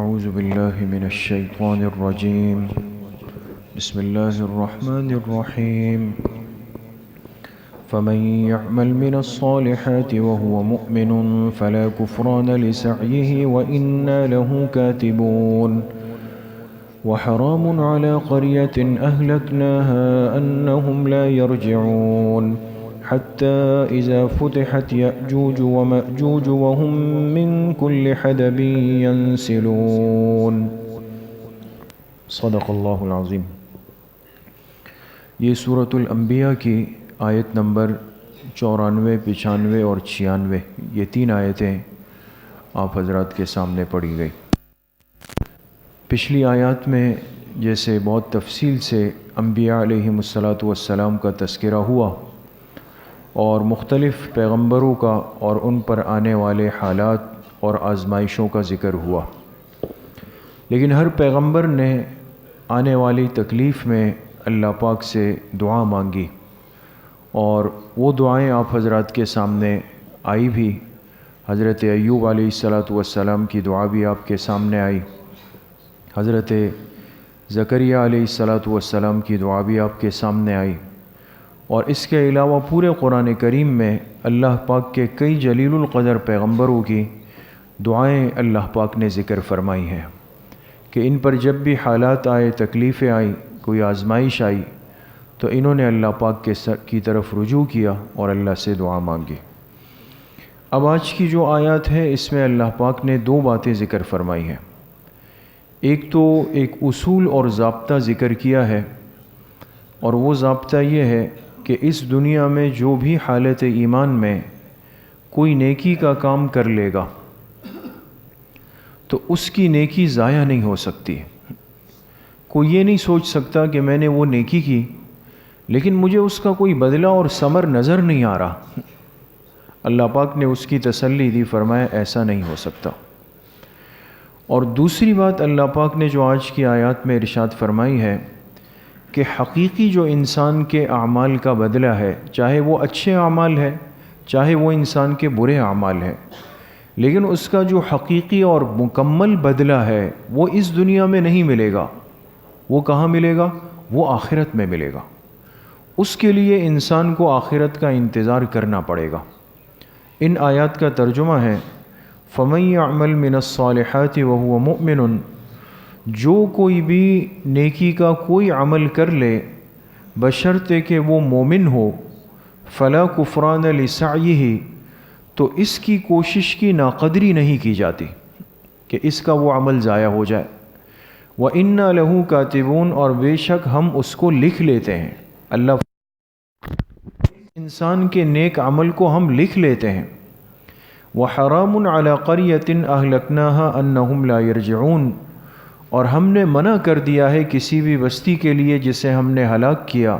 اعوذ باللہ من الشیطان الرجیم بسم اللہ الرحمن الرحیم فمن يعمل من الصالحات وهو مؤمن فلا كفران لسعيه وإنا له كاتبون وحرام على قرية أهلكناها أنهم لا يرجعون حتى إذا فتحت يأجوج ومأجوج وهم من كل حدب ينسلون صدق اللہ العظیم۔ یہ سورۃ الانبیاء کی آیت نمبر 94، 95 اور 96، یہ 3 آیتیں آپ حضرات کے سامنے پڑھی گئی۔ پچھلی آیات میں جیسے بہت تفصیل سے انبیاء علیہم السلام کا تذکرہ ہوا اور مختلف پیغمبروں کا اور ان پر آنے والے حالات اور آزمائشوں کا ذکر ہوا، لیکن ہر پیغمبر نے آنے والی تکلیف میں اللہ پاک سے دعا مانگی، اور وہ دعائیں آپ حضرات کے سامنے آئی بھی۔ حضرت ایوب علیہ السلام کی دعا بھی آپ کے سامنے آئی، حضرت زکریا علیہ السلام کی دعا بھی آپ کے سامنے آئی، اور اس کے علاوہ پورے قرآن کریم میں اللہ پاک کے کئی جلیل القدر پیغمبروں کی دعائیں اللہ پاک نے ذکر فرمائی ہیں کہ ان پر جب بھی حالات آئے، تکلیفیں آئی، کوئی آزمائش آئی، تو انہوں نے اللہ پاک کی طرف رجوع کیا اور اللہ سے دعا مانگی۔ اب آج کی جو آیات ہے اس میں اللہ پاک نے 2 باتیں ذکر فرمائی ہیں۔ ایک تو ایک اصول اور ضابطہ ذکر کیا ہے، اور وہ ضابطہ یہ ہے کہ اس دنیا میں جو بھی حالت ایمان میں کوئی نیکی کا کام کر لے گا تو اس کی نیکی ضائع نہیں ہو سکتی۔ کوئی یہ نہیں سوچ سکتا کہ میں نے وہ نیکی کی لیکن مجھے اس کا کوئی بدلہ اور ثمر نظر نہیں آ رہا۔ اللہ پاک نے اس کی تسلی دی، فرمایا ایسا نہیں ہو سکتا۔ اور دوسری بات اللہ پاک نے جو آج کی آیات میں ارشاد فرمائی ہے کہ حقیقی جو انسان کے اعمال کا بدلہ ہے، چاہے وہ اچھے اعمال ہے، چاہے وہ انسان کے برے اعمال ہے، لیکن اس کا جو حقیقی اور مکمل بدلہ ہے وہ اس دنیا میں نہیں ملے گا۔ وہ کہاں ملے گا؟ وہ آخرت میں ملے گا۔ اس کے لیے انسان کو آخرت کا انتظار کرنا پڑے گا۔ ان آیات کا ترجمہ ہے فَمَن يَعْمَلْ مِنَ الصَّالِحَاتِ وَهُوَ مُؤْمِنٌ، جو کوئی بھی نیکی کا کوئی عمل کر لے بشرطے کہ وہ مومن ہو، فلا کفران لسعیہ، تو اس کی کوشش کی ناقدری نہیں کی جاتی کہ اس کا وہ عمل ضائع ہو جائے۔ وَإِنَّا لَهُ كَاتِبُونَ، اور بے شک ہم اس کو لکھ لیتے ہیں۔ اللہ انسان کے نیک عمل کو ہم لکھ لیتے ہیں۔ وَحَرَامٌ عَلَى قَرْيَةٍ أَهْلَكْنَاهَا أَنَّهُمْ لَا يَرْجِعُونَ، اور ہم نے منع کر دیا ہے کسی بھی بستی کے لیے جسے ہم نے ہلاک کیا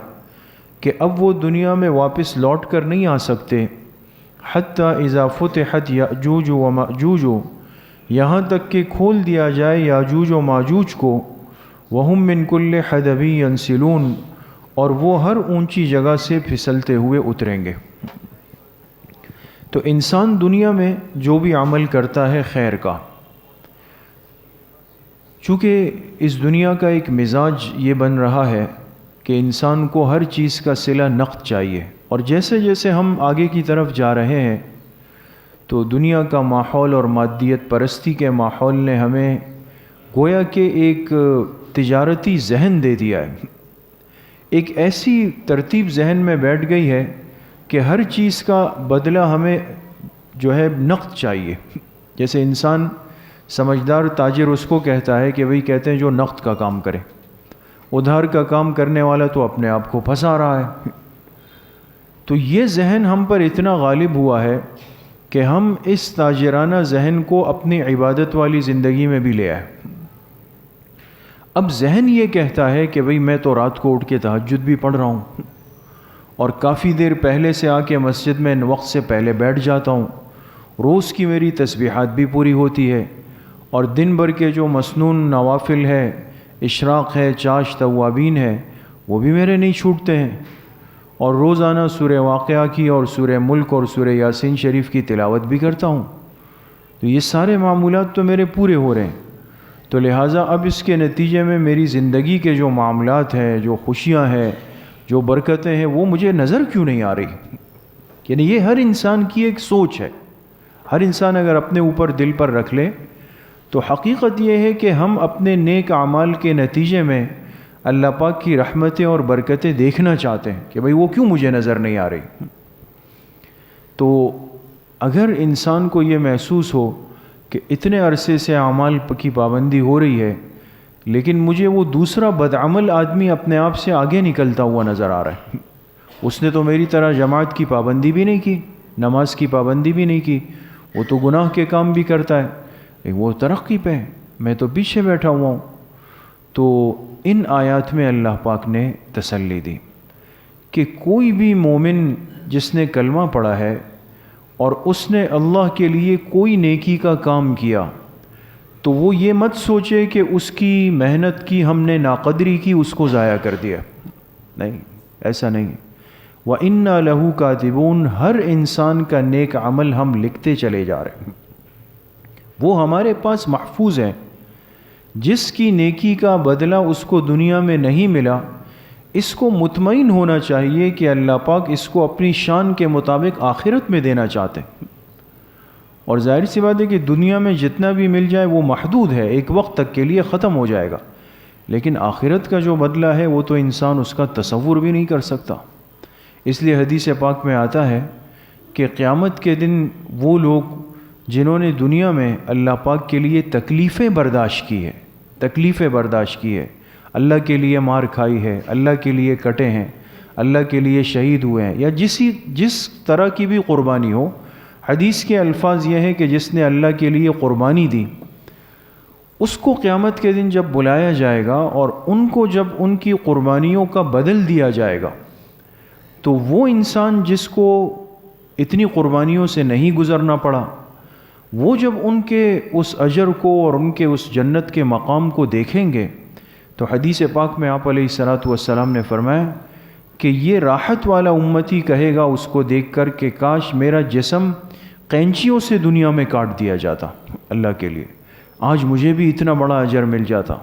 کہ اب وہ دنیا میں واپس لوٹ کر نہیں آ سکتے۔ حتی اذا فتحت یأجوج و مأجوج، یہاں تک کہ کھول دیا جائے یاجوج و ماجوج کو، وہم من کل حدب ینسلون، اور وہ ہر اونچی جگہ سے پھسلتے ہوئے اتریں گے۔ تو انسان دنیا میں جو بھی عمل کرتا ہے خیر کا، چونکہ اس دنیا کا ایک مزاج یہ بن رہا ہے کہ انسان کو ہر چیز کا صلہ نقد چاہیے، اور جیسے جیسے ہم آگے کی طرف جا رہے ہیں تو دنیا کا ماحول اور مادیت پرستی کے ماحول نے ہمیں گویا کہ ایک تجارتی ذہن دے دیا ہے، ایک ایسی ترتیب ذہن میں بیٹھ گئی ہے کہ ہر چیز کا بدلہ ہمیں جو ہے نقد چاہیے۔ جیسے انسان سمجھدار تاجر اس کو کہتا ہے کہ وہی کہتے ہیں جو نقد کا کام کرے، ادھار کا کام کرنے والا تو اپنے آپ کو پھنسا رہا ہے۔ تو یہ ذہن ہم پر اتنا غالب ہوا ہے کہ ہم اس تاجرانہ ذہن کو اپنی عبادت والی زندگی میں بھی لے آئے۔ اب ذہن یہ کہتا ہے کہ بھئی میں تو رات کو اٹھ کے تہجد بھی پڑھ رہا ہوں، اور کافی دیر پہلے سے آ کے مسجد میں وقت سے پہلے بیٹھ جاتا ہوں، روز کی میری تسبیحات بھی پوری ہوتی ہے، اور دن بھر کے جو مسنون نوافل ہے، اشراق ہے، چاش توابین ہے، وہ بھی میرے نہیں چھوٹتے ہیں، اور روزانہ سورہ واقعہ کی اور سورہ ملک اور سورہ یاسین شریف کی تلاوت بھی کرتا ہوں۔ تو یہ سارے معمولات تو میرے پورے ہو رہے ہیں۔ تو لہٰذا اب اس کے نتیجے میں میری زندگی کے جو معاملات ہیں، جو خوشیاں ہیں، جو برکتیں ہیں، وہ مجھے نظر کیوں نہیں آ رہی؟ یعنی یہ ہر انسان کی ایک سوچ ہے. ہر انسان اگر اپنے اوپر دل پر رکھ لے تو حقیقت یہ ہے کہ ہم اپنے نیک اعمال کے نتیجے میں اللہ پاک کی رحمتیں اور برکتیں دیکھنا چاہتے ہیں کہ بھئی وہ کیوں مجھے نظر نہیں آ رہی. تو اگر انسان کو یہ محسوس ہو کہ اتنے عرصے سے اعمال کی پابندی ہو رہی ہے لیکن مجھے وہ دوسرا بدعمل آدمی اپنے آپ سے آگے نکلتا ہوا نظر آ رہا ہے، اس نے تو میری طرح جماعت کی پابندی بھی نہیں کی، نماز کی پابندی بھی نہیں کی، وہ تو گناہ کے کام بھی کرتا ہے، وہ ترقی پہ ہے، میں تو پیچھے بیٹھا ہوا ہوں. تو ان آیات میں اللہ پاک نے تسلی دی کہ کوئی بھی مومن جس نے کلمہ پڑھا ہے اور اس نے اللہ کے لیے کوئی نیکی کا کام کیا تو وہ یہ مت سوچے کہ اس کی محنت کی ہم نے ناقدری کی، اس کو ضائع کر دیا. نہیں، ایسا نہیں. وَإِنَّا لَهُ كَاتِبُونَ، ہر انسان کا نیک عمل ہم لکھتے چلے جا رہے ہیں، وہ ہمارے پاس محفوظ ہے. جس کی نیکی کا بدلہ اس کو دنیا میں نہیں ملا، اس کو مطمئن ہونا چاہیے کہ اللہ پاک اس کو اپنی شان کے مطابق آخرت میں دینا چاہتے ہیں. اور ظاہر سی بات ہے کہ دنیا میں جتنا بھی مل جائے وہ محدود ہے، ایک وقت تک کے لیے ختم ہو جائے گا، لیکن آخرت کا جو بدلہ ہے وہ تو انسان اس کا تصور بھی نہیں کر سکتا. اس لیے حدیث پاک میں آتا ہے کہ قیامت کے دن وہ لوگ جنہوں نے دنیا میں اللہ پاک کے لیے تکلیفیں برداشت کی ہے، اللہ کے لیے مار کھائی ہے، اللہ کے لیے کٹے ہیں، اللہ کے لیے شہید ہوئے ہیں، یا جس طرح کی بھی قربانی ہو. حدیث کے الفاظ یہ ہیں کہ جس نے اللہ کے لیے قربانی دی اس کو قیامت کے دن جب بلایا جائے گا اور ان کو جب ان کی قربانیوں کا بدل دیا جائے گا تو وہ انسان جس کو اتنی قربانیوں سے نہیں گزرنا پڑا، وہ جب ان کے اس اجر کو اور ان کے اس جنت کے مقام کو دیکھیں گے تو حدیث پاک میں آپ علیہ الصلاۃ والسلام نے فرمایا کہ یہ راحت والا امتی کہے گا اس کو دیکھ کر کہ کاش میرا جسم قینچیوں سے دنیا میں کاٹ دیا جاتا اللہ کے لیے، آج مجھے بھی اتنا بڑا اجر مل جاتا.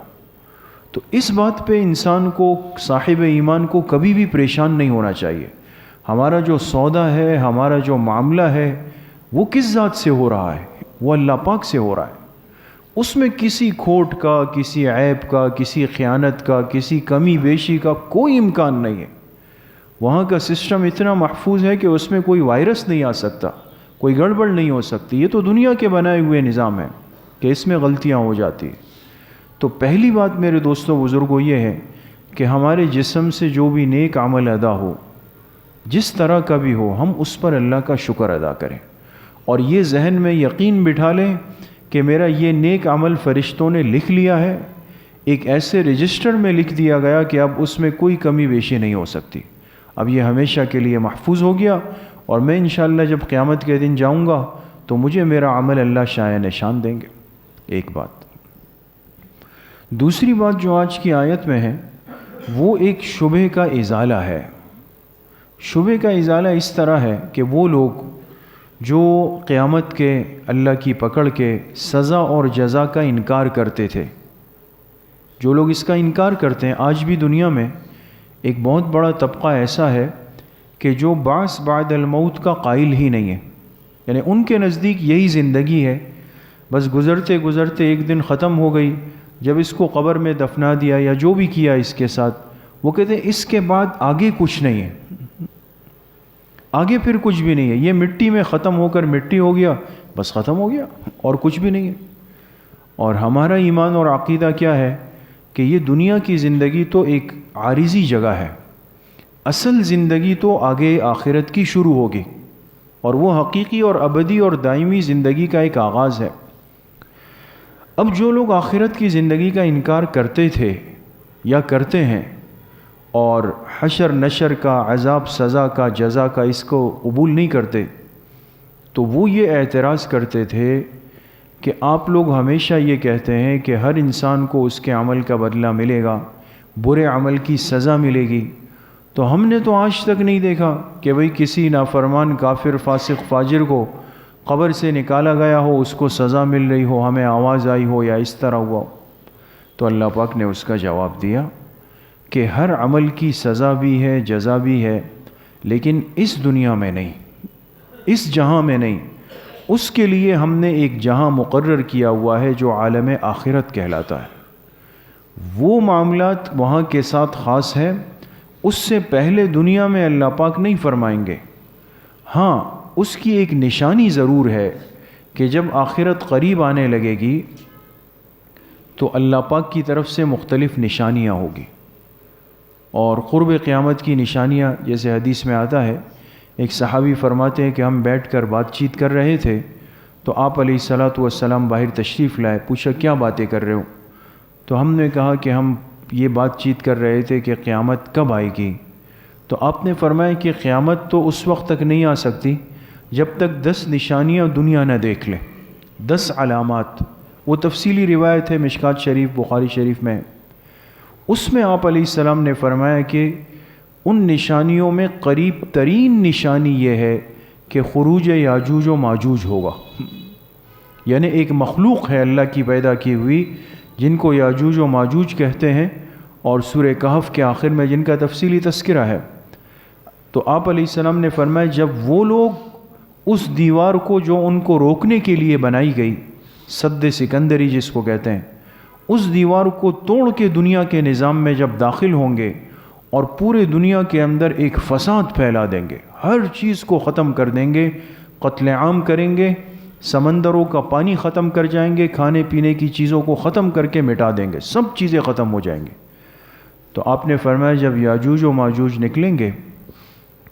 تو اس بات پہ انسان کو، صاحب ایمان کو کبھی بھی پریشان نہیں ہونا چاہیے. ہمارا جو سودا ہے، ہمارا جو معاملہ ہے، وہ کس ذات سے ہو رہا ہے؟ وہ اللہ پاک سے ہو رہا ہے. اس میں کسی کھوٹ کا، کسی عیب کا، کسی خیانت کا، کسی کمی بیشی کا کوئی امکان نہیں ہے. وہاں کا سسٹم اتنا محفوظ ہے کہ اس میں کوئی وائرس نہیں آ سکتا، کوئی گڑبڑ نہیں ہو سکتی. یہ تو دنیا کے بنائے ہوئے نظام ہے کہ اس میں غلطیاں ہو جاتی ہیں. تو پہلی بات میرے دوستوں بزرگوں یہ ہے کہ ہمارے جسم سے جو بھی نیک عمل ادا ہو، جس طرح کا بھی ہو، ہم اس پر اللہ کا شکر ادا کریں اور یہ ذہن میں یقین بٹھا لیں کہ میرا یہ نیک عمل فرشتوں نے لکھ لیا ہے، ایک ایسے رجسٹر میں لکھ دیا گیا کہ اب اس میں کوئی کمی بیشی نہیں ہو سکتی. اب یہ ہمیشہ کے لیے محفوظ ہو گیا اور میں انشاءاللہ جب قیامت کے دن جاؤں گا تو مجھے میرا عمل اللہ شائع نشان دیں گے. ایک بات. دوسری بات جو آج کی آیت میں ہے وہ ایک شبہ کا ازالہ ہے. شبہ کا ازالہ اس طرح ہے کہ وہ لوگ جو قیامت کے اللہ کی پکڑ کے سزا اور جزا کا انکار کرتے تھے، جو لوگ اس کا انکار کرتے ہیں، آج بھی دنیا میں ایک بہت بڑا طبقہ ایسا ہے کہ جو بعث بعد الموت کا قائل ہی نہیں ہے. یعنی ان کے نزدیک یہی زندگی ہے، بس گزرتے گزرتے ایک دن ختم ہو گئی، جب اس کو قبر میں دفنا دیا یا جو بھی کیا اس کے ساتھ، وہ کہتے ہیں اس کے بعد آگے کچھ نہیں ہے، آگے پھر کچھ بھی نہیں ہے، یہ مٹی میں ختم ہو کر مٹی ہو گیا، بس ختم ہو گیا اور کچھ بھی نہیں ہے. اور ہمارا ایمان اور عقیدہ کیا ہے کہ یہ دنیا کی زندگی تو ایک عارضی جگہ ہے، اصل زندگی تو آگے آخرت کی شروع ہوگی اور وہ حقیقی اور ابدی اور دائمی زندگی کا ایک آغاز ہے. اب جو لوگ آخرت کی زندگی کا انکار کرتے تھے یا کرتے ہیں اور حشر نشر کا، عذاب سزا کا، جزا کا اس کو قبول نہیں کرتے، تو وہ یہ اعتراض کرتے تھے کہ آپ لوگ ہمیشہ یہ کہتے ہیں کہ ہر انسان کو اس کے عمل کا بدلہ ملے گا، برے عمل کی سزا ملے گی، تو ہم نے تو آج تک نہیں دیکھا کہ بھئی کسی نافرمان کافر فاسق فاجر کو قبر سے نکالا گیا ہو، اس کو سزا مل رہی ہو، ہمیں آواز آئی ہو یا اس طرح ہوا ہو. تو اللہ پاک نے اس کا جواب دیا کہ ہر عمل کی سزا بھی ہے، جزا بھی ہے، لیکن اس دنیا میں نہیں، اس جہاں میں نہیں۔ اس کے لیے ہم نے ایک جہاں مقرر کیا ہوا ہے جو عالم آخرت کہلاتا ہے۔ وہ معاملات وہاں کے ساتھ خاص ہے، اس سے پہلے دنیا میں اللہ پاک نہیں فرمائیں گے۔ ہاں، اس کی ایک نشانی ضرور ہے کہ جب آخرت قریب آنے لگے گی تو اللہ پاک کی طرف سے مختلف نشانیاں ہوگی، اور قرب قیامت کی نشانیاں جیسے حدیث میں آتا ہے، ایک صحابی فرماتے ہیں کہ ہم بیٹھ کر بات چیت کر رہے تھے تو آپ علیہ الصلاۃ والسلام باہر تشریف لائے، پوچھا کیا باتیں کر رہے ہو؟ تو ہم نے کہا کہ ہم یہ بات چیت کر رہے تھے کہ قیامت کب آئے گی۔ تو آپ نے فرمایا کہ قیامت تو اس وقت تک نہیں آ سکتی جب تک 10 نشانیاں دنیا نہ دیکھ لے، 10 علامات۔ وہ تفصیلی روایت ہے مشکات شریف، بخاری شریف میں۔ اس میں آپ علیہ السلام نے فرمایا کہ ان نشانیوں میں قریب ترین نشانی یہ ہے کہ خروج یاجوج و ماجوج ہوگا، یعنی ایک مخلوق ہے اللہ کی پیدا کی ہوئی جن کو یاجوج و ماجوج کہتے ہیں، اور سورہ کہف کے آخر میں جن کا تفصیلی تذکرہ ہے۔ تو آپ علیہ السلام نے فرمایا جب وہ لوگ اس دیوار کو جو ان کو روکنے کے لیے بنائی گئی، سد سکندری جس کو کہتے ہیں، اس دیوار کو توڑ کے دنیا کے نظام میں جب داخل ہوں گے اور پورے دنیا کے اندر ایک فساد پھیلا دیں گے، ہر چیز کو ختم کر دیں گے، قتل عام کریں گے، سمندروں کا پانی ختم کر جائیں گے، کھانے پینے کی چیزوں کو ختم کر کے مٹا دیں گے، سب چیزیں ختم ہو جائیں گے۔ تو آپ نے فرمایا جب یاجوج و ماجوج نکلیں گے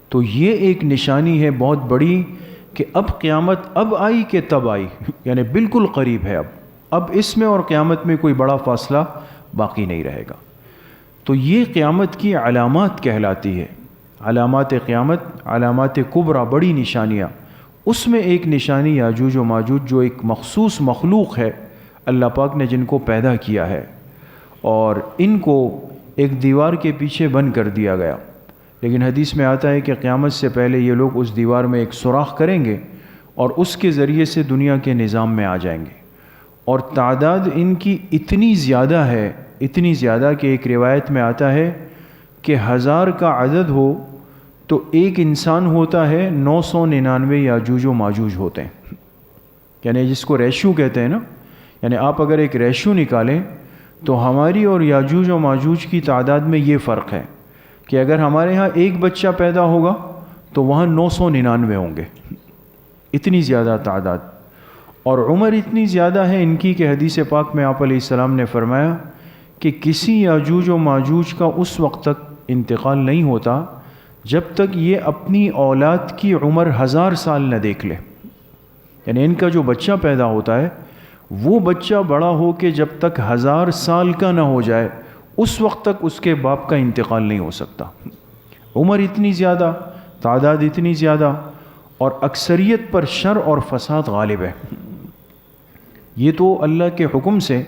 تو یہ ایک نشانی ہے بہت بڑی کہ اب قیامت اب آئی کہ تب آئی، یعنی بالکل قریب ہے۔ اب اس میں اور قیامت میں کوئی بڑا فاصلہ باقی نہیں رہے گا۔ تو یہ قیامت کی علامات کہلاتی ہے، علامات قیامت، علامات کبریٰ، بڑی نشانیاں۔ اس میں ایک نشانی یاجوج و ماجوج جو ایک مخصوص مخلوق ہے اللہ پاک نے جن کو پیدا کیا ہے، اور ان کو ایک دیوار کے پیچھے بند کر دیا گیا۔ لیکن حدیث میں آتا ہے کہ قیامت سے پہلے یہ لوگ اس دیوار میں ایک سوراخ کریں گے اور اس کے ذریعے سے دنیا کے نظام میں آ جائیں گے، اور تعداد ان کی اتنی زیادہ ہے، اتنی زیادہ کہ ایک روایت میں آتا ہے کہ 1000 کا عدد ہو تو ایک انسان ہوتا ہے، 999 یاجوج و ماجوج ہوتے ہیں، یعنی جس کو ریشو کہتے ہیں نا، یعنی آپ اگر ایک ریشو نکالیں تو ہماری اور یاجوج و ماجوج کی تعداد میں یہ فرق ہے کہ اگر ہمارے ہاں ایک بچہ پیدا ہوگا تو وہاں 999 ہوں گے، اتنی زیادہ تعداد۔ اور عمر اتنی زیادہ ہے ان کی کہ حدیث پاک میں آپ علیہ السلام نے فرمایا کہ کسی یاجوج و ماجوج کا اس وقت تک انتقال نہیں ہوتا جب تک یہ اپنی اولاد کی عمر 1000 سال نہ دیکھ لے، یعنی ان کا جو بچہ پیدا ہوتا ہے وہ بچہ بڑا ہو کے جب تک 1000 سال کا نہ ہو جائے اس وقت تک اس کے باپ کا انتقال نہیں ہو سکتا۔ عمر اتنی زیادہ، تعداد اتنی زیادہ، اور اکثریت پر شر اور فساد غالب ہے۔ یہ تو اللہ کے حکم سے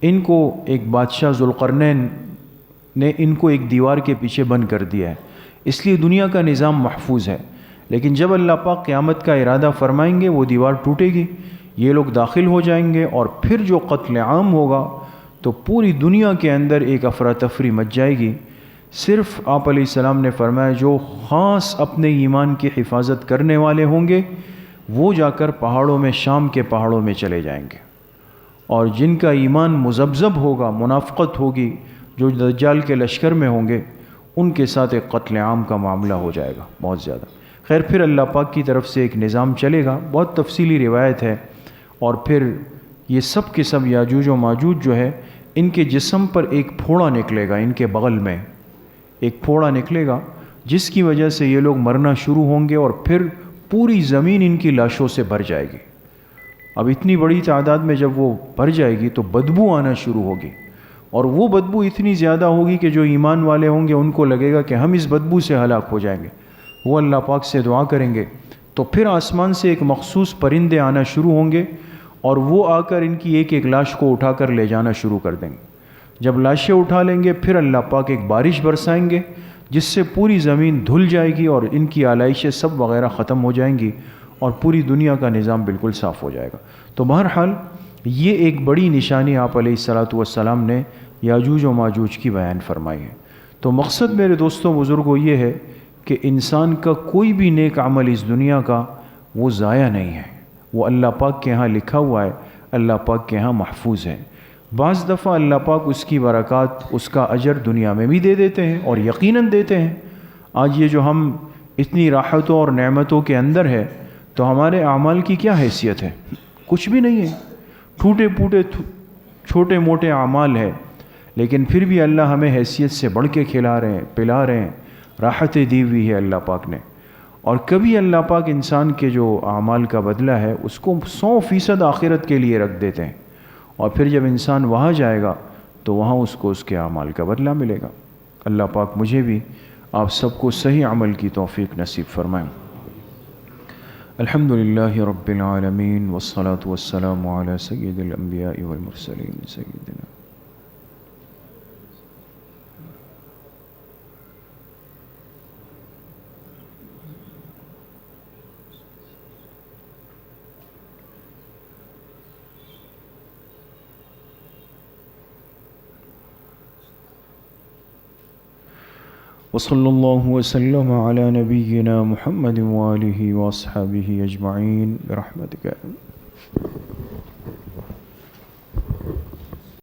ان کو ایک بادشاہ ذوالقرنین نے ان کو ایک دیوار کے پیچھے بند کر دیا ہے، اس لیے دنیا کا نظام محفوظ ہے۔ لیکن جب اللہ پاک قیامت کا ارادہ فرمائیں گے وہ دیوار ٹوٹے گی، یہ لوگ داخل ہو جائیں گے، اور پھر جو قتل عام ہوگا تو پوری دنیا کے اندر ایک افراتفری مچ جائے گی۔ صرف آپ علیہ السلام نے فرمایا جو خاص اپنے ایمان کی حفاظت کرنے والے ہوں گے وہ جا کر پہاڑوں میں، شام کے پہاڑوں میں چلے جائیں گے، اور جن کا ایمان مذبذب ہوگا، منافقت ہوگی، جو دجال کے لشکر میں ہوں گے، ان کے ساتھ ایک قتل عام کا معاملہ ہو جائے گا بہت زیادہ۔ خیر، پھر اللہ پاک کی طرف سے ایک نظام چلے گا، بہت تفصیلی روایت ہے، اور پھر یہ سب کے سب یاجوج و ماجوج جو ہے ان کے جسم پر ایک پھوڑا نکلے گا، ان کے بغل میں ایک پھوڑا نکلے گا جس کی وجہ سے یہ لوگ مرنا شروع ہوں گے، اور پھر پوری زمین ان کی لاشوں سے بھر جائے گی۔ اب اتنی بڑی تعداد میں جب وہ بھر جائے گی تو بدبو آنا شروع ہوگی، اور وہ بدبو اتنی زیادہ ہوگی کہ جو ایمان والے ہوں گے ان کو لگے گا کہ ہم اس بدبو سے ہلاک ہو جائیں گے۔ وہ اللہ پاک سے دعا کریں گے تو پھر آسمان سے ایک مخصوص پرندے آنا شروع ہوں گے، اور وہ آ کر ان کی ایک ایک لاش کو اٹھا کر لے جانا شروع کر دیں گے۔ جب لاشیں اٹھا لیں گے پھر اللہ پاک ایک بارش برسائیں گے جس سے پوری زمین دھل جائے گی، اور ان کی آلائشیں سب وغیرہ ختم ہو جائیں گی، اور پوری دنیا کا نظام بالکل صاف ہو جائے گا۔ تو بہرحال یہ ایک بڑی نشانی آپ علیہ الصلاۃ والسلام نے یاجوج و ماجوج کی بیان فرمائی ہے۔ تو مقصد میرے دوستوں بزرگوں یہ ہے کہ انسان کا کوئی بھی نیک عمل اس دنیا کا وہ ضائع نہیں ہے، وہ اللہ پاک کے ہاں لکھا ہوا ہے، اللہ پاک کے ہاں محفوظ ہے۔ بعض دفعہ اللہ پاک اس کی برکات، اس کا اجر دنیا میں بھی دے دیتے ہیں، اور یقیناً دیتے ہیں۔ آج یہ جو ہم اتنی راحتوں اور نعمتوں کے اندر ہے، تو ہمارے اعمال کی کیا حیثیت ہے؟ کچھ بھی نہیں ہے، ٹوٹے پوٹے چھوٹے موٹے اعمال ہے، لیکن پھر بھی اللہ ہمیں حیثیت سے بڑھ کے کھلا رہے ہیں، پلا رہے ہیں، راحتیں دی ہوئی ہے اللہ پاک نے۔ اور کبھی اللہ پاک انسان کے جو اعمال کا بدلہ ہے اس کو 100% آخرت کے لیے رکھ دیتے ہیں، اور پھر جب انسان وہاں جائے گا تو وہاں اس کو اس کے اعمال کا بدلہ ملے گا۔ اللہ پاک مجھے بھی آپ سب کو صحیح عمل کی توفیق نصیب فرمائیں۔ الحمدللہ رب العالمین والصلاة والسلام علی سید الانبیاء والمرسلین سیدنا وصلی اللہ وسلم علی نبینا محمد وآلہ واصحابہ اجمعین برحمتک۔